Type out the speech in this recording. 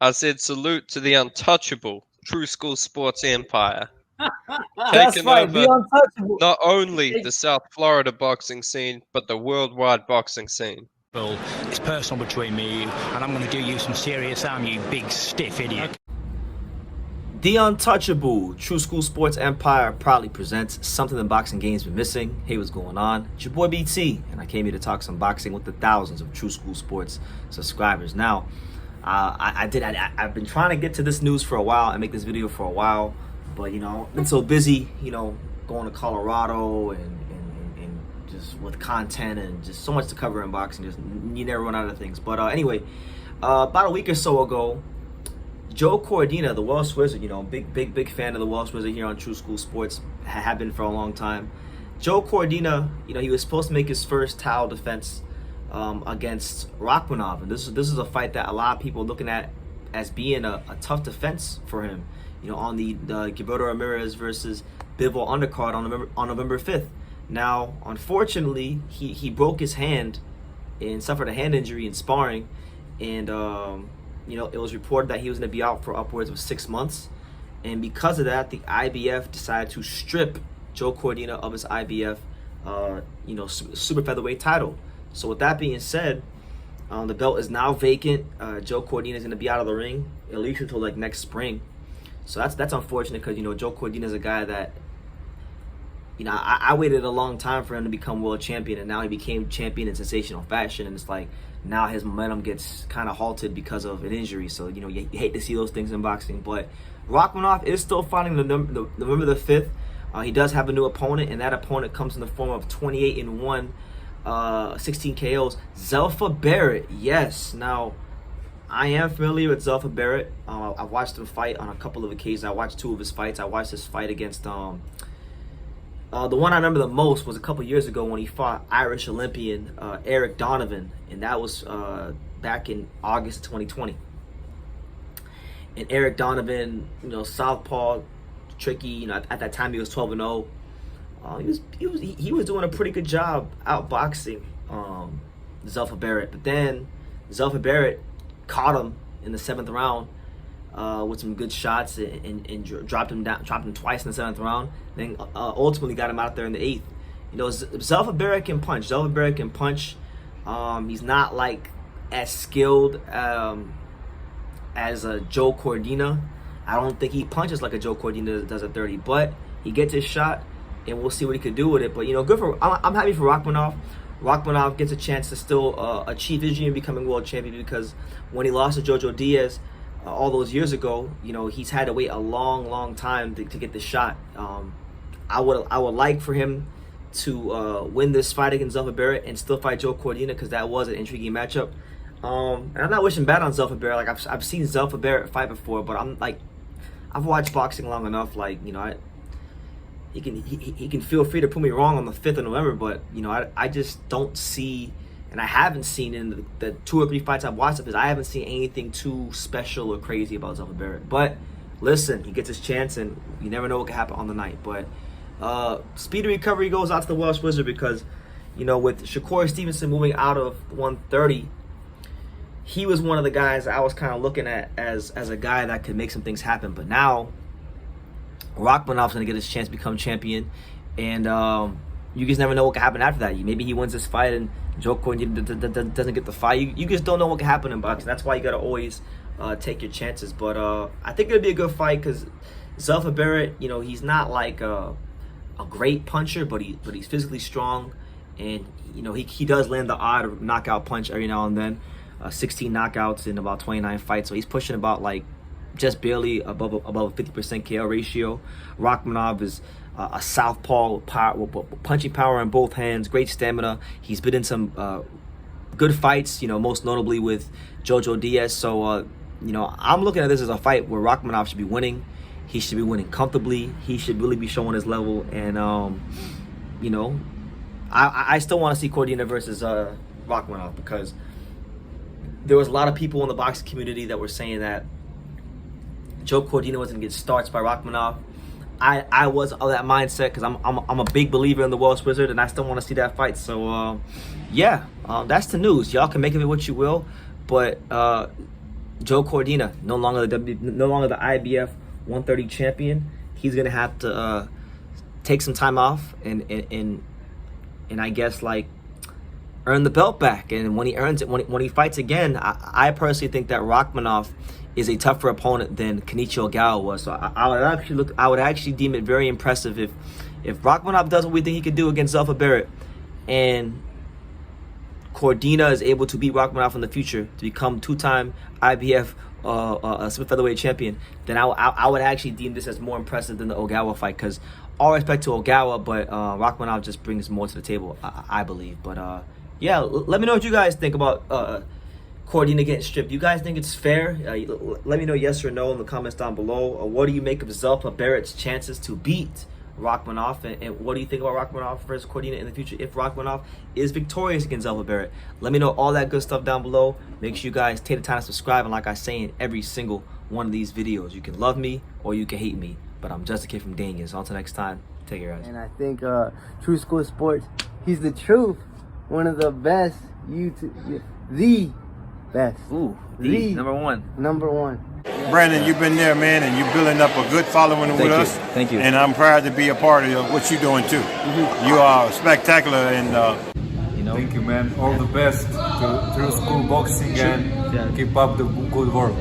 I said salute to the untouchable True School Sports empire. That's Taking right, the over untouchable. not only the South Florida boxing scene, but the worldwide boxing scene. Well, it's personal between me and you, and I'm going to do you some serious harm, you big stiff idiot. The untouchable True School Sports empire proudly presents something the boxing game's been missing. Hey, what's going on? It's your boy BT, and I came here to talk some boxing with the thousands of True School Sports subscribers. Now, I've been trying to get to this news for a while and make this video for a while, but I've been so busy, going to Colorado and just with content and just so much to cover in boxing. Just you never run out of things. But anyway, about a week or so ago, Joe Cordina, the Welsh Wizard, big fan of the Welsh Wizard here on True School Sports, have been for a long time. Joe Cordina, he was supposed to make his first title defense against Rakhimov, and this is a fight that a lot of people are looking at as being a tough defense for him. On the Gilberto Ramirez versus Bivol undercard on November 5th. Now, unfortunately, he broke his hand and suffered a hand injury in sparring, and it was reported that he was going to be out for upwards of 6 months. And because of that, the IBF decided to strip Joe Cordina of his IBF, super featherweight title. So with that being said, the belt is now vacant. Joe Cordina is going to be out of the ring at least until like next spring. So that's unfortunate because Joe Cordina is a guy that I waited a long time for him to become world champion, and now he became champion in sensational fashion, and it's like now his momentum gets kind of halted because of an injury. So you hate to see those things in boxing. But Rakhimov is still fighting November the 5th. He does have a new opponent, and that opponent comes in the form of 28-1, 16 KOs, Zelfa Barrett. Yes, now I am familiar with Zelfa Barrett. I've watched him fight on a couple of occasions. I watched 2 of his fights. I watched his fight against the one I remember the most was a couple years ago when he fought Irish Olympian Eric Donovan, and that was back in August 2020. And Eric Donovan, southpaw, tricky. At that time he was 12-0. He was doing a pretty good job outboxing Zelfa Barrett, but then Zelfa Barrett caught him in the 7th round with some good shots and dropped him twice in the 7th round. Then ultimately got him out there in the 8th. Zelfa Barrett can punch. Zelfa Barrett can punch. He's not like as skilled as a Joe Cordina. I don't think he punches like a Joe Cordina does at 30, but he gets his shot, and we'll see what he could do with it. But good for. I'm happy for Rakhimov. Rakhimov gets a chance to still achieve his dream of becoming world champion, because when he lost to Jojo Diaz all those years ago, he's had to wait a long time to get the shot. I would like for him to win this fight against Zelfa Barrett and still fight Joe Cordina, because that was an intriguing matchup. And I'm not wishing bad on Zelfa Barrett. Like I've seen Zelfa Barrett fight before, but I've watched boxing long enough. He can feel free to put me wrong on the 5th of November, but I just don't see, and I haven't seen in the 2 or 3 fights I've watched of his, I haven't seen anything too special or crazy about Zelfa Barrett. But listen, he gets his chance, and you never know what can happen on the night. But speedy recovery goes out to the Welsh Wizard, because with Shakur Stevenson moving out of 130, he was one of the guys I was kind of looking at as a guy that could make some things happen. But now Rakhmanov's going to get his chance to become champion, and you just never know what can happen after that. Maybe he wins this fight and Joe Cordina doesn't get the fight. You just don't know what can happen in boxing. That's why you got to always take your chances. But I think it'll be a good fight, because Zelfa Barrett, he's not like a great puncher, but he's physically strong, and he does land the odd knockout punch every now and then. 16 knockouts in about 29 fights, so he's pushing about just barely above a 50% KO ratio. Rakhimov is a southpaw with punching power in both hands, great stamina. He's been in some good fights, most notably with Jojo Diaz. So I'm looking at this as a fight where Rakhimov should be winning. He should be winning comfortably. He should really be showing his level, and I still want to see Cordina versus Rakhimov, because there was a lot of people in the boxing community that were saying that Joe Cordina was going to get starched by Rakhimov. I was of that mindset, because I'm a big believer in the Welsh Wizard, and I still want to see that fight. So that's the news. Y'all can make of it what you will, but Joe Cordina, no longer the IBF 130 champion. He's gonna have to take some time off and I guess like earn the belt back. And when he earns it, when he fights again, I personally think that Rakhimov is a tougher opponent than Kenichi Ogawa was. So I would actually deem it very impressive if Rakhimov does what we think he could do against Zelfa Barrett, and Cordina is able to beat Rakhimov in the future to become two-time IBF super featherweight champion, then I would actually deem this as more impressive than the Ogawa fight. Because all respect to Ogawa, but Rakhimov just brings more to the table, I believe. But yeah, let me know what you guys think about Cordina getting stripped. You guys think it's fair? Let me know yes or no in the comments down below. What do you make of Zelfa Barrett's chances to beat Rakhimov, and what do you think about Rakhimov versus Cordina in the future if Rakhimov is victorious against Zelfa Barrett? Let me know all that good stuff down below. Make sure you guys take the time to subscribe, and like I say in every single one of these videos, you can love me or you can hate me, but I'm just a kid from Daniel. So until next time, take care, guys. And I think True School Sports, he's the truth, one of the best YouTube, the best. Ooh, the number one. Brandon, you've been there, man, and you're building up a good following with us. Thank you. And I'm proud to be a part of what you're doing too. You are spectacular, and Thank you, man. All the best to True School Boxing, and keep up the good work.